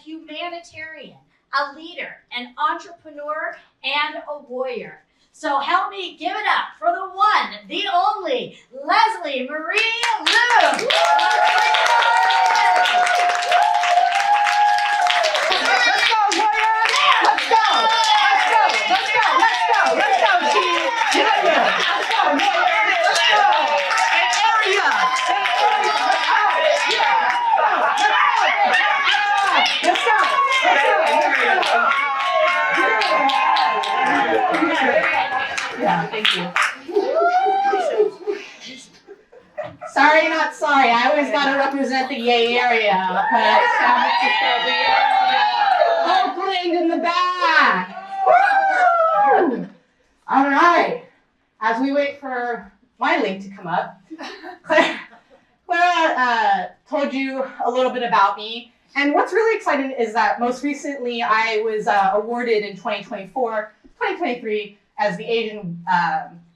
humanitarian, a leader, an entrepreneur, and a warrior. So help me give it up for the one, the only, Leslie Marie Liu. Yeah, thank you. Sorry, not sorry. I always got to represent the Yay area. But San Francisco, the area. Oakland in the back. Woo! All right. As we wait for my link to come up, Clara told you a little bit about me. And what's really exciting is that most recently I was awarded in 2023 as the Asian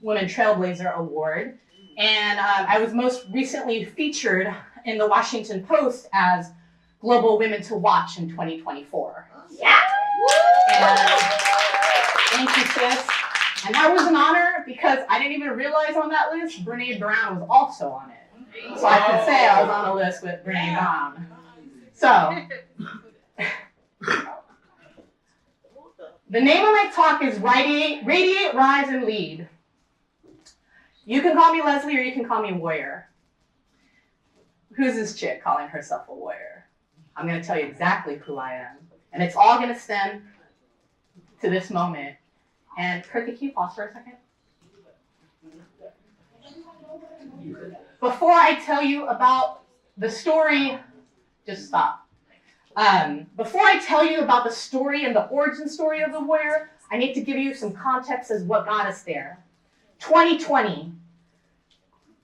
Women Trailblazer Award. And I was most recently featured in the Washington Post as Global Women to Watch in 2024. Yeah! And thank you, sis. And that was an honor because I didn't even realize on that list Brene Brown was also on it. So I could say I was on a list with Brene Brown. So, the name of my talk is Radiate, Rise, and Lead. You can call me Leslie or you can call me Warrior. Who's this chick calling herself a warrior? I'm going to tell you exactly who I am. And it's all going to stem to this moment. And Kirk, can you pause for a second? Before I tell you about the story, just stop. Before I tell you about the story and the origin story of the warrior, I need to give you some context as what got us there. 2020,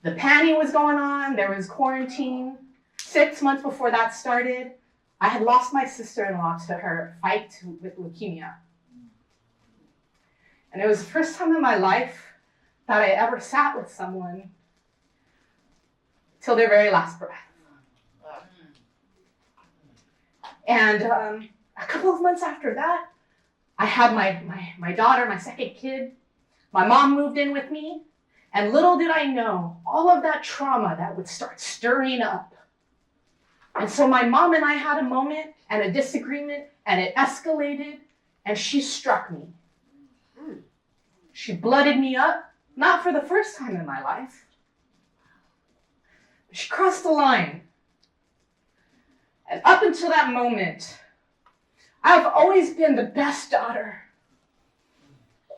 the panic was going on, there was quarantine. 6 months before that started, I had lost my sister-in-law to her fight with leukemia. And it was the first time in my life that I ever sat with someone till their very last breath. And a couple of months after that, I had my daughter, my second kid. My mom moved in with me. And little did I know, all of that trauma that would start stirring up. And so my mom and I had a moment and a disagreement, and it escalated, and she struck me. She blooded me up, not for the first time in my life. She crossed the line. And up until that moment, I've always been the best daughter.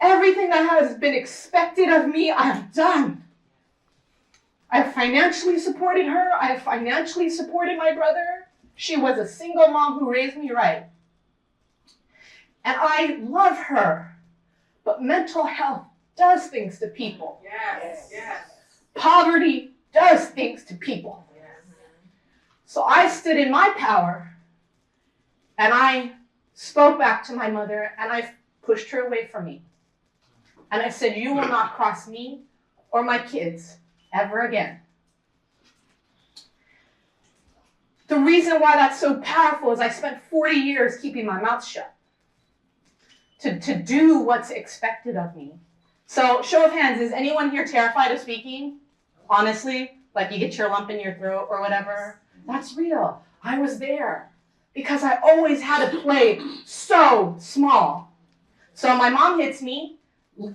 Everything that has been expected of me, I've done. I've financially supported her. I've financially supported my brother. She was a single mom who raised me right. And I love her. But mental health does things to people. Yes, yes. Poverty does things to people. So I stood in my power, and I spoke back to my mother, and I pushed her away from me. And I said, you will not cross me or my kids ever again. The reason why that's so powerful is I spent 40 years keeping my mouth shut to do what's expected of me. So, show of hands, is anyone here terrified of speaking? Honestly? Like you get your lump in your throat or whatever? That's real. I was there because I always had to play so small. So my mom hits me,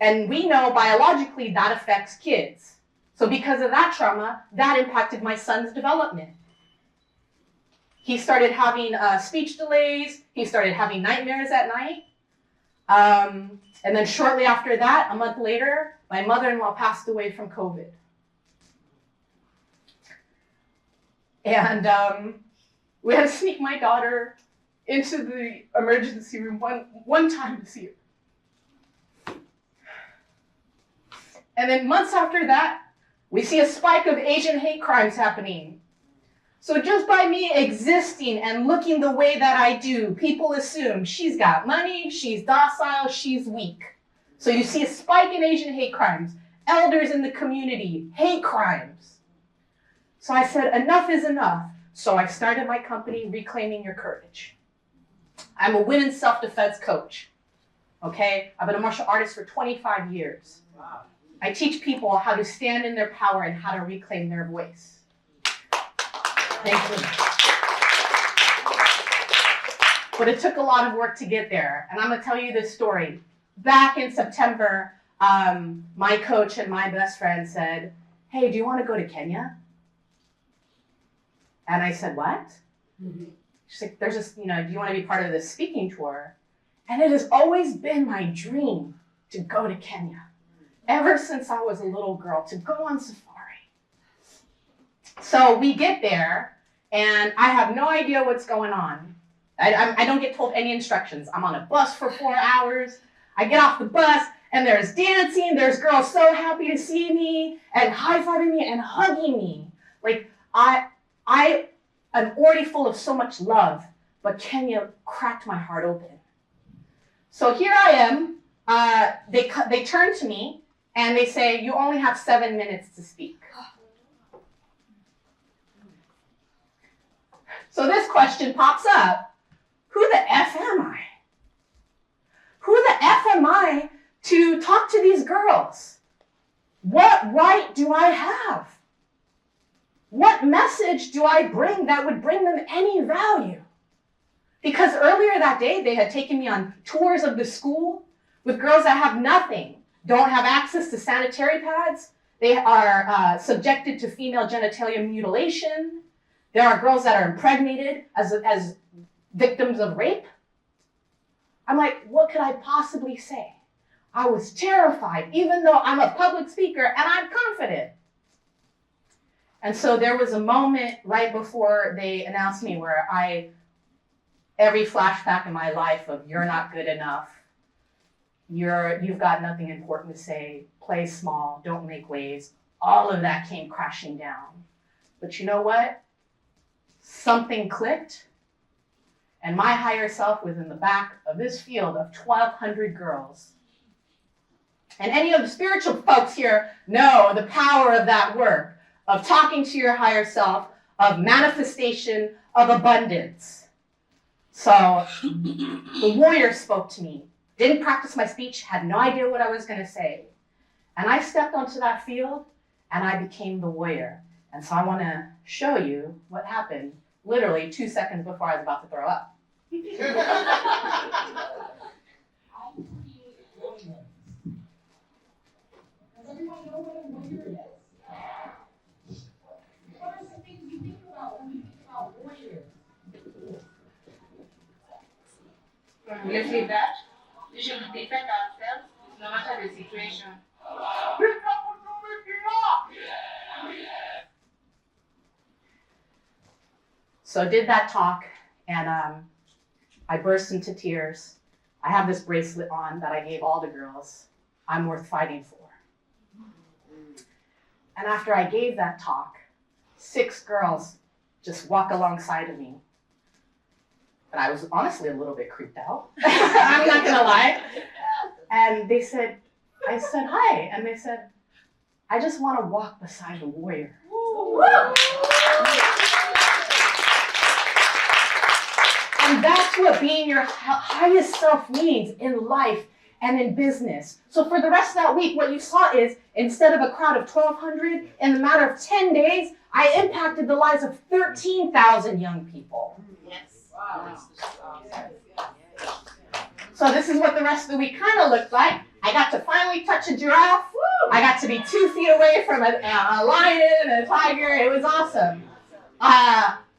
and we know biologically that affects kids. So because of that trauma, that impacted my son's development. He started having speech delays. He started having nightmares at night. And then shortly after that, a month later, my mother-in-law passed away from COVID. And we had to sneak my daughter into the emergency room one time to see her. And then months after that, we see a spike of Asian hate crimes happening. So just by me existing and looking the way that I do, people assume she's got money, she's docile, she's weak. So you see a spike in Asian hate crimes, elders in the community, hate crimes. So I said, enough is enough. So I started my company, Reclaiming Your Courage. I'm a women's self-defense coach. Okay? I've been a martial artist for 25 years. Wow. I teach people how to stand in their power and how to reclaim their voice. Thank you. But it took a lot of work to get there. And I'm going to tell you this story. Back in September, my coach and my best friend said, hey, do you want to go to Kenya? And I said, what? She's like, there's this, do you want to be part of this speaking tour? And it has always been my dream to go to Kenya. Ever since I was a little girl, to go on safari. So we get there, and I have no idea what's going on. I don't get told any instructions. I'm on a bus for 4 hours. I get off the bus, and there's dancing. There's girls so happy to see me, and high-fiving me, and hugging me. Like, I am already full of so much love, but Kenya cracked my heart open. So here I am. They turn to me, and they say, you only have 7 minutes to speak. So this question pops up. Who the F am I? Who the F am I to talk to these girls? What right do I have? What message do I bring that would bring them any value? Because earlier that day, they had taken me on tours of the school with girls that have nothing, don't have access to sanitary pads. They are subjected to female genitalia mutilation. There are girls that are impregnated as victims of rape. I'm like, what could I possibly say? I was terrified, even though I'm a public speaker and I'm confident. And so there was a moment right before they announced me where every flashback in my life of you're not good enough, you've got nothing important to say, play small, don't make waves, all of that came crashing down. But you know what? Something clicked, and my higher self was in the back of this field of 1,200 girls. And any of the spiritual folks here know the power of that work, of talking to your higher self, of manifestation, of abundance. So the warrior spoke to me, didn't practice my speech, had no idea what I was going to say. And I stepped onto that field, and I became the warrior. And so I want to show you what happened literally 2 seconds before I was about to throw up. Does everyone know what a warrior is? What are some things you think about when you think about warriors? Believe that we should defend ourselves no matter the situation. So did that talk, and I burst into tears. I have this bracelet on that I gave all the girls. I'm worth fighting for. And after I gave that talk, 6 girls just walk alongside of me. And I was honestly a little bit creeped out. I'm not gonna lie. And I said, hi. And they said, I just want to walk beside a warrior. And that's what being your highest self means in life and in business. So for the rest of that week, what you saw is, instead of a crowd of 1,200, in the matter of 10 days, I impacted the lives of 13,000 young people. Yes. Wow. So this is what the rest of the week kind of looked like. I got to finally touch a giraffe. I got to be 2 feet away from a lion and a tiger. It was awesome.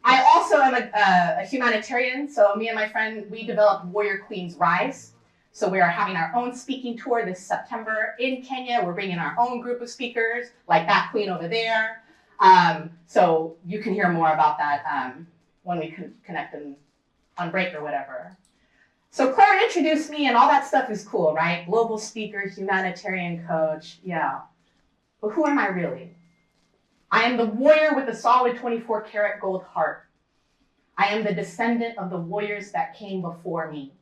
I also am a humanitarian. So me and my friend, we developed Warrior Queens Rise. So we are having our own speaking tour this September in Kenya. We're bringing our own group of speakers, like that queen over there. So you can hear more about that when we connect on break or whatever. So Claire introduced me, and all that stuff is cool, right? Global speaker, humanitarian coach, yeah. But who am I really? I am the warrior with a solid 24-karat gold heart. I am the descendant of the warriors that came before me.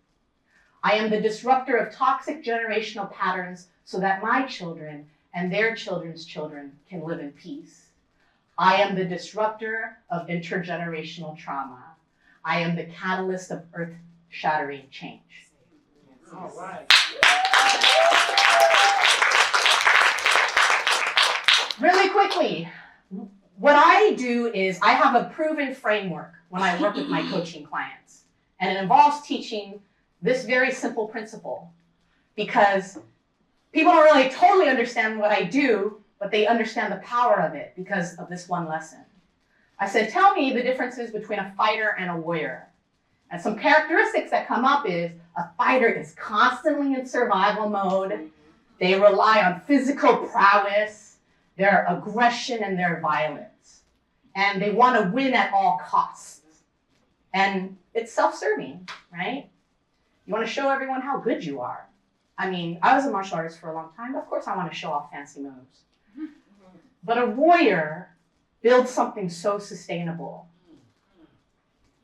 I am the disruptor of toxic generational patterns so that my children and their children's children can live in peace. I am the disruptor of intergenerational trauma. I am the catalyst of earth earth-shattering change. All right. Really quickly, what I do is I have a proven framework when I work with my coaching clients. And it involves teaching this very simple principle, because people don't really totally understand what I do, but they understand the power of it because of this one lesson. I said, tell me the differences between a fighter and a warrior. And some characteristics that come up is a fighter is constantly in survival mode. They rely on physical prowess, their aggression, and their violence. And they want to win at all costs. And it's self-serving, right? You want to show everyone how good you are. I mean, I was a martial artist for a long time. Of course I want to show off fancy moves. But a warrior builds something so sustainable,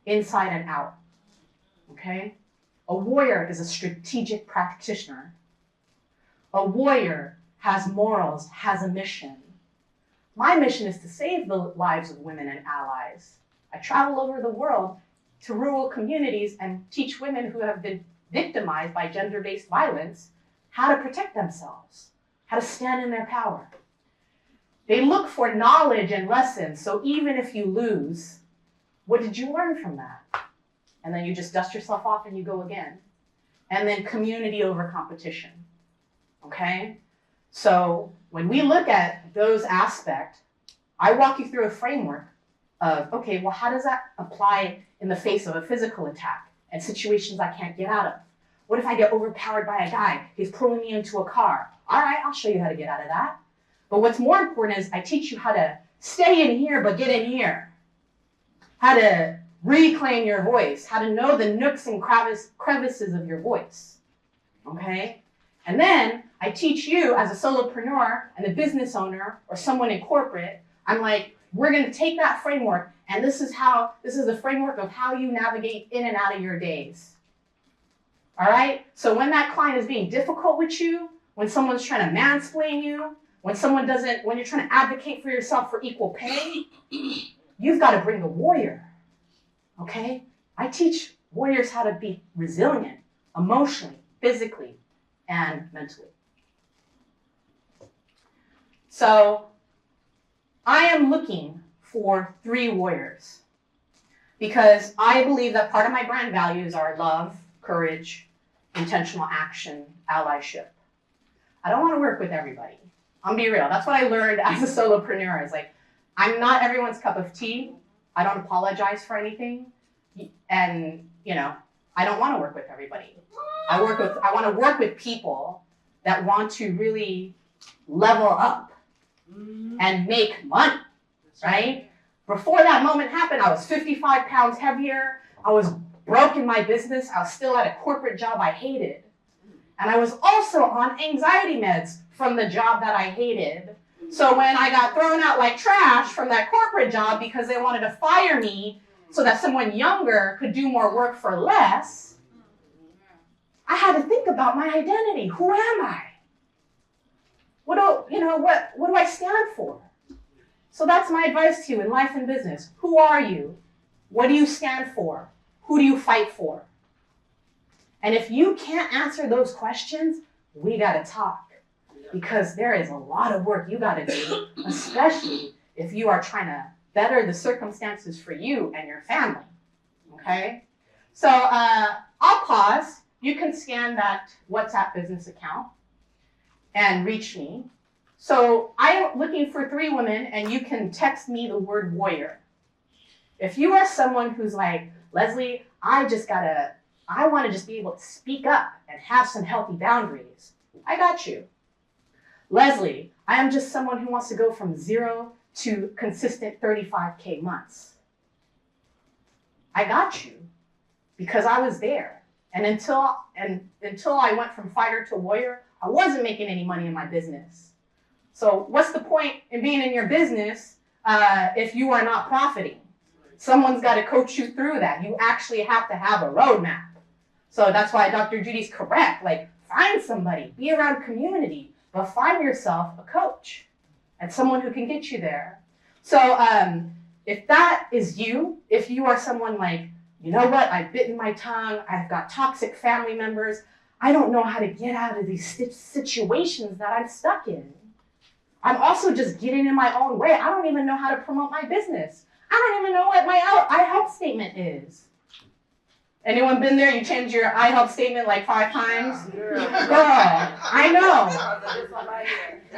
inside and out, okay? A warrior is a strategic practitioner. A warrior has morals, has a mission. My mission is to save the lives of women and allies. I travel over the world to rural communities and teach women who have been victimized by gender-based violence how to protect themselves, how to stand in their power. They look for knowledge and lessons, so even if you lose, what did you learn from that? And then you just dust yourself off and you go again. And then community over competition, okay? So when we look at those aspects, I walk you through a framework of, okay, well, how does that apply in the face of a physical attack and situations I can't get out of? What if I get overpowered by a guy? He's pulling me into a car. All right, I'll show you how to get out of that. But what's more important is I teach you how to stay in here, but get in here. How to reclaim your voice, how to know the nooks and crevices of your voice, okay? And then I teach you as a solopreneur and a business owner or someone in corporate, I'm like, we're gonna take that framework and this is the framework of how you navigate in and out of your days. All right? So when that client is being difficult with you, when someone's trying to mansplain you, when you're trying to advocate for yourself for equal pay, you've got to bring the warrior, okay? I teach warriors how to be resilient, emotionally, physically, and mentally. So I am looking for 3 warriors because I believe that part of my brand values are love, courage, intentional action, allyship. I don't want to work with everybody. I'm be real. That's what I learned as a solopreneur. Is like, I'm not everyone's cup of tea. I don't apologize for anything. And, I don't want to work with everybody. I want to work with people that want to really level up and make money, right? Before that moment happened, I was 55 pounds heavier. I was broke in my business. I was still at a corporate job I hated. And I was also on anxiety meds from the job that I hated. So when I got thrown out like trash from that corporate job because they wanted to fire me so that someone younger could do more work for less, I had to think about my identity. Who am I? What do I stand for? So that's my advice to you in life and business. Who are you? What do you stand for? Who do you fight for? And if you can't answer those questions, we gotta talk. Because there is a lot of work you gotta do, especially if you are trying to better the circumstances for you and your family, okay? So I'll pause. You can scan that WhatsApp business account and reach me. So I'm looking for 3 women and you can text me the word warrior. If you are someone who's like, Leslie, I want to just be able to speak up and have some healthy boundaries, I got you. Leslie, I am just someone who wants to go from 0 to consistent 35K months. I got you because I was there. And until I went from fighter to warrior, I wasn't making any money in my business. So what's the point in being in your business if you are not profiting? Someone's got to coach you through that. You actually have to have a roadmap. So that's why Dr. Judy's correct. Like, find somebody, be around community, but find yourself a coach and someone who can get you there. So if that is you, if you are someone like, you know what, I've bitten my tongue, I've got toxic family members, I don't know how to get out of these situations that I'm stuck in. I'm also just getting in my own way. I don't even know how to promote my business. I don't even know what my I help statement is. Anyone been there? You changed your I help statement like 5 times? Girl, I know.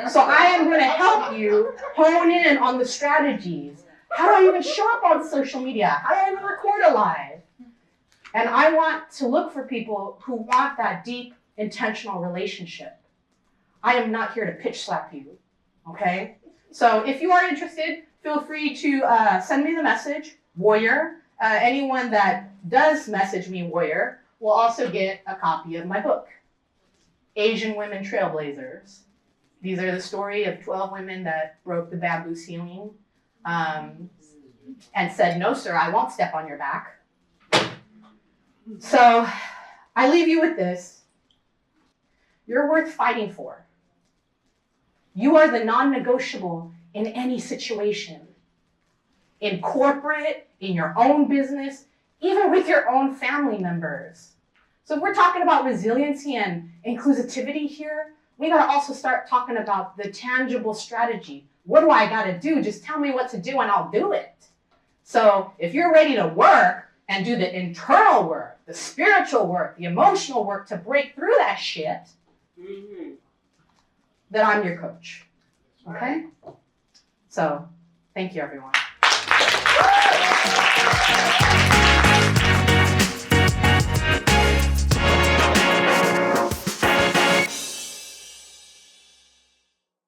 So I am going to help you hone in on the strategies. How do I even show up on social media? How do I even record a live? And I want to look for people who want that deep, intentional relationship. I am not here to pitch slap you, okay? So if you are interested, feel free to send me the message, Warrior. Anyone that does message me, Warrior, will also get a copy of my book, Asian Women Trailblazers. These are the story of 12 women that broke the bamboo ceiling and said, no, sir, I won't step on your back. So I leave you with this. You're worth fighting for. You are the non-negotiable in any situation. In corporate, in your own business, even with your own family members. So if we're talking about resiliency and inclusivity here, we gotta also start talking about the tangible strategy. What do I gotta do? Just tell me what to do and I'll do it. So if you're ready to work and do the internal work, the spiritual work, the emotional work to break through that shit, then I'm your coach, okay? So, thank you everyone.